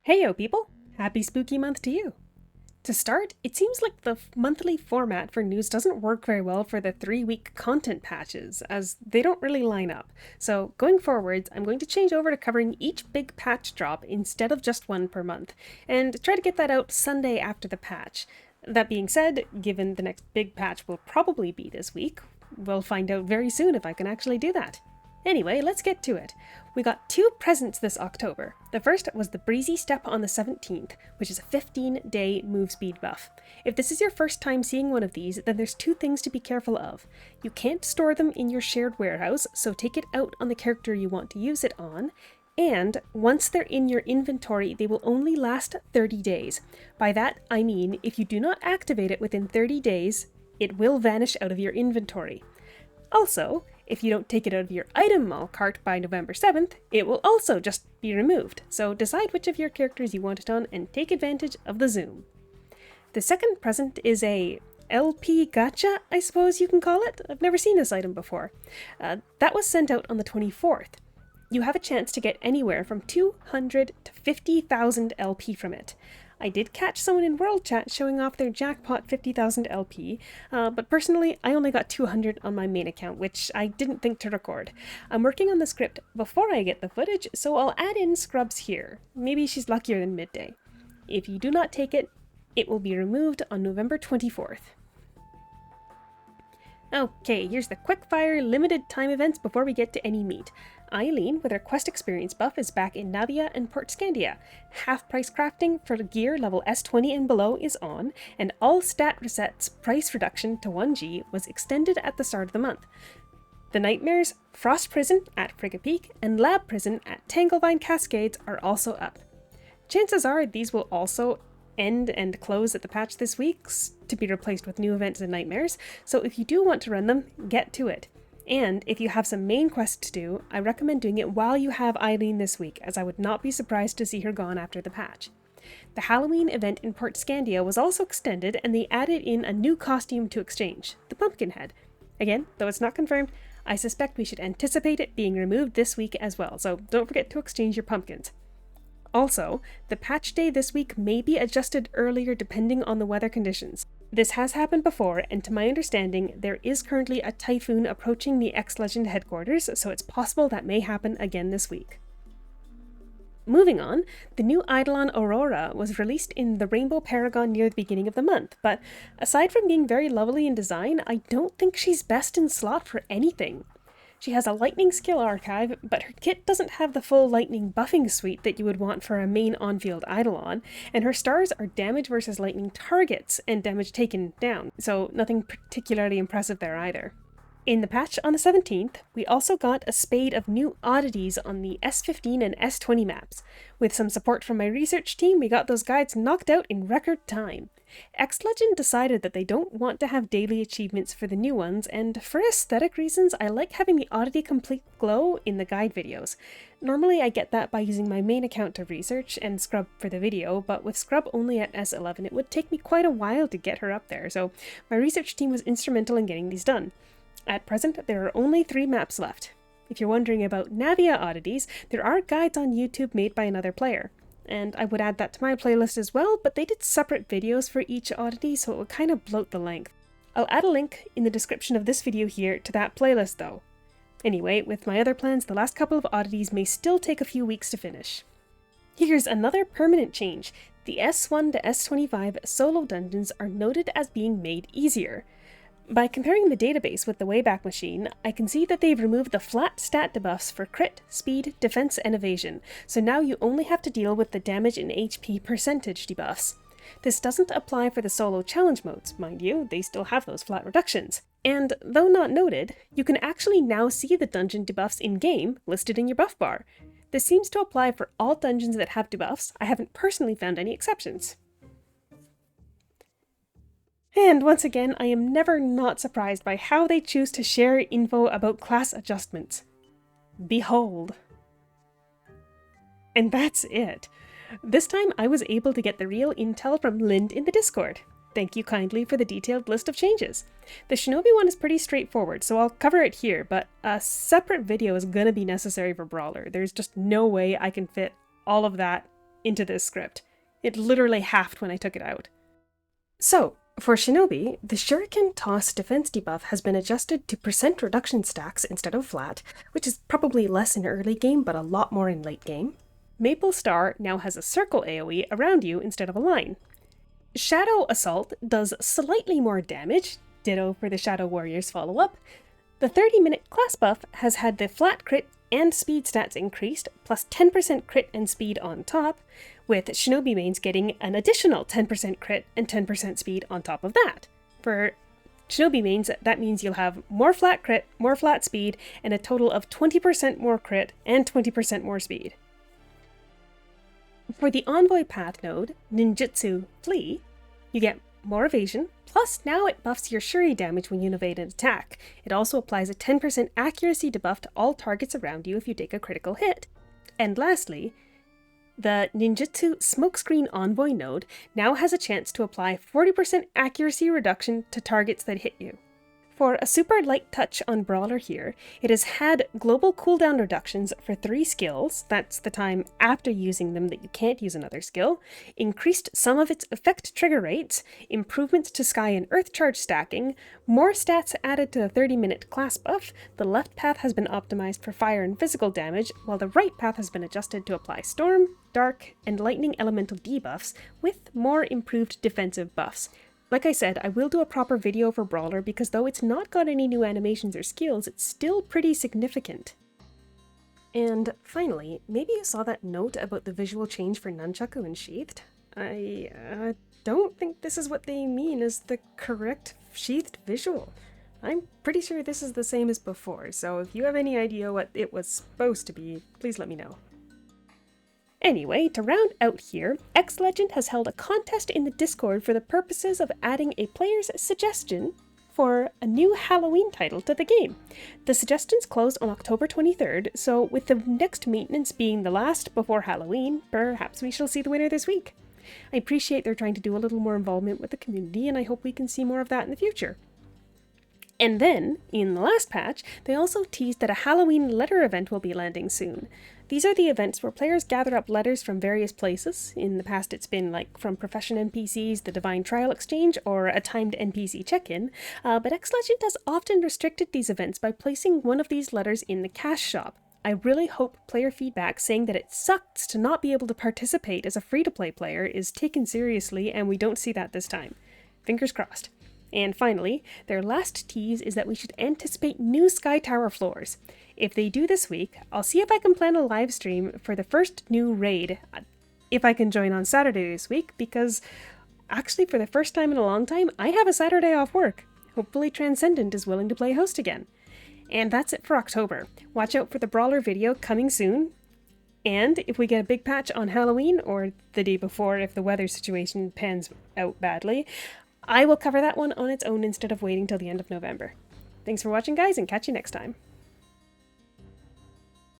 Heyo people! Happy spooky month to you! To start, it seems like the monthly format for news doesn't work very well for the 3-week content patches, as they don't really line up. So going forwards, I'm going to change over to covering each big patch drop instead of just one per month, and try to get that out Sunday after the patch. That being said, given the next big patch will probably be this week, we'll find out very soon if I can actually do that. Anyway, let's get to it. We got 2 presents this October. The first was the Breezy Step on the 17th, which is a 15-day move speed buff. If this is your first time seeing one of these, then there's 2 things to be careful of. You can't store them in your shared warehouse, so take it out on the character you want to use it on. And once they're in your inventory, they will only last 30 days. By that, I mean if you do not activate it within 30 days, it will vanish out of your inventory. Also, if you don't take it out of your item mall cart by November 7th, it will also just be removed, so decide which of your characters you want it on and take advantage of the zoom. The second present is a LP gacha, I suppose you can call it. I've never seen this item before. That was sent out on the 24th. You have a chance to get anywhere from 200 to 50,000 LP from it. I did catch someone in World Chat showing off their jackpot 50,000 LP, but personally I only got 200 on my main account, which I didn't think to record. I'm working on the script before I get the footage, so I'll add in scrubs here. Maybe she's luckier than midday. If you do not take it, it will be removed on November 24th. Okay, here's the quickfire limited time events before we get to any meat. Eileen, with her quest experience buff, is back in Navea and Port Scandia. Half-price crafting for gear level S20 and below is on, and all stat resets price reduction to 1G was extended at the start of the month. The Nightmares, Frost Prison at Frigga Peak, and Lab Prison at Tanglevine Cascades are also up. Chances are these will also end and close at the patch this week, to be replaced with new events and nightmares, so if you do want to run them, get to it. And if you have some main quests to do, I recommend doing it while you have Eileen this week, as I would not be surprised to see her gone after the patch. The Halloween event in Port Scandia was also extended, and they added in a new costume to exchange, the Pumpkinhead. Again, though it's not confirmed, I suspect we should anticipate it being removed this week as well, so don't forget to exchange your pumpkins. Also, the patch day this week may be adjusted earlier depending on the weather conditions. This has happened before, and to my understanding, there is currently a typhoon approaching the X-Legend headquarters, so it's possible that may happen again this week. Moving on, the new Eidolon Aurora was released in the Rainbow Paragon near the beginning of the month, but aside from being very lovely in design, I don't think she's best in slot for anything. She has a lightning skill archive, but her kit doesn't have the full lightning buffing suite that you would want for a main on-field Eidolon, and her stars are damage versus lightning targets and damage taken down, so nothing particularly impressive there either. In the patch on the 17th, we also got a spade of new oddities on the S15 and S20 maps. With some support from my research team, we got those guides knocked out in record time. X-Legend decided that they don't want to have daily achievements for the new ones, and for aesthetic reasons, I like having the oddity complete glow in the guide videos. Normally I get that by using my main account to research and scrub for the video, but with scrub only at S11 it would take me quite a while to get her up there, so my research team was instrumental in getting these done. At present, there are only 3 maps left. If you're wondering about Navea Oddities, there are guides on YouTube made by another player. And I would add that to my playlist as well, but they did separate videos for each oddity, so it would kind of bloat the length. I'll add a link in the description of this video here to that playlist though. Anyway, with my other plans, the last couple of oddities may still take a few weeks to finish. Here's another permanent change. The S1 to S25 solo dungeons are noted as being made easier. By comparing the database with the Wayback Machine, I can see that they've removed the flat stat debuffs for crit, speed, defense, and evasion, so now you only have to deal with the damage and HP percentage debuffs. This doesn't apply for the solo challenge modes, mind you, they still have those flat reductions. And, though not noted, you can actually now see the dungeon debuffs in-game listed in your buff bar. This seems to apply for all dungeons that have debuffs. I haven't personally found any exceptions. And once again, I am never not surprised by how they choose to share info about class adjustments. Behold. And that's it. This time I was able to get the real intel from Lind in the Discord. Thank you kindly for the detailed list of changes. The Shinobi one is pretty straightforward, so I'll cover it here, but a separate video is gonna be necessary for Brawler. There's just no way I can fit all of that into this script. It literally halved when I took it out. So, for Shinobi, the Shuriken toss defense debuff has been adjusted to percent reduction stacks instead of flat, which is probably less in early game but a lot more in late game. Maple Star now has a circle AoE around you instead of a line. Shadow Assault does slightly more damage, ditto for the Shadow Warriors follow-up. The 30-minute class buff has had the flat crit and speed stats increased, plus 10% crit and speed on top, with Shinobi mains getting an additional 10% crit and 10% speed on top of that. For Shinobi mains, that means you'll have more flat crit, more flat speed, and a total of 20% more crit and 20% more speed. For the Envoy Path node, Ninjutsu Flee, you get more evasion, plus now it buffs your Shuri damage when you evade an attack. It also applies a 10% accuracy debuff to all targets around you if you take a critical hit. And lastly, the Ninjutsu Smokescreen Envoy node now has a chance to apply 40% accuracy reduction to targets that hit you. For a super light touch on Brawler here, it has had global cooldown reductions for 3 skills, that's the time after using them that you can't use another skill, increased some of its effect trigger rates, improvements to Sky and Earth charge stacking, more stats added to the 30-minute class buff, the left path has been optimized for fire and physical damage, while the right path has been adjusted to apply storm, dark, and lightning elemental debuffs, with more improved defensive buffs. Like I said, I will do a proper video for Brawler because though it's not got any new animations or skills, it's still pretty significant. And finally, maybe you saw that note about the visual change for Nunchaku and Sheathed? I don't think this is what they mean as the correct Sheathed visual. I'm pretty sure this is the same as before, so if you have any idea what it was supposed to be, please let me know. Anyway, to round out here, X-Legend has held a contest in the Discord for the purposes of adding a player's suggestion for a new Halloween title to the game. The suggestions closed on October 23rd, so with the next maintenance being the last before Halloween, perhaps we shall see the winner this week. I appreciate they're trying to do a little more involvement with the community, and I hope we can see more of that in the future. And then, in the last patch, they also teased that a Halloween letter event will be landing soon. These are the events where players gather up letters from various places. In the past it's been like from Profession NPCs, the Divine Trial Exchange, or a timed NPC check-in, but X-Legend has often restricted these events by placing one of these letters in the cash shop. I really hope player feedback saying that it sucks to not be able to participate as a free-to-play player is taken seriously and we don't see that this time. Fingers crossed. And finally, their last tease is that we should anticipate new Sky Tower floors. If they do this week, I'll see if I can plan a live stream for the first new raid, if I can join on Saturday this week, because actually for the first time in a long time, I have a Saturday off work. Hopefully Transcendent is willing to play host again. And that's it for October. Watch out for the Brawler video coming soon. And if we get a big patch on Halloween, or the day before if the weather situation pans out badly, I will cover that one on its own instead of waiting till the end of November. Thanks for watching, guys, and catch you next time.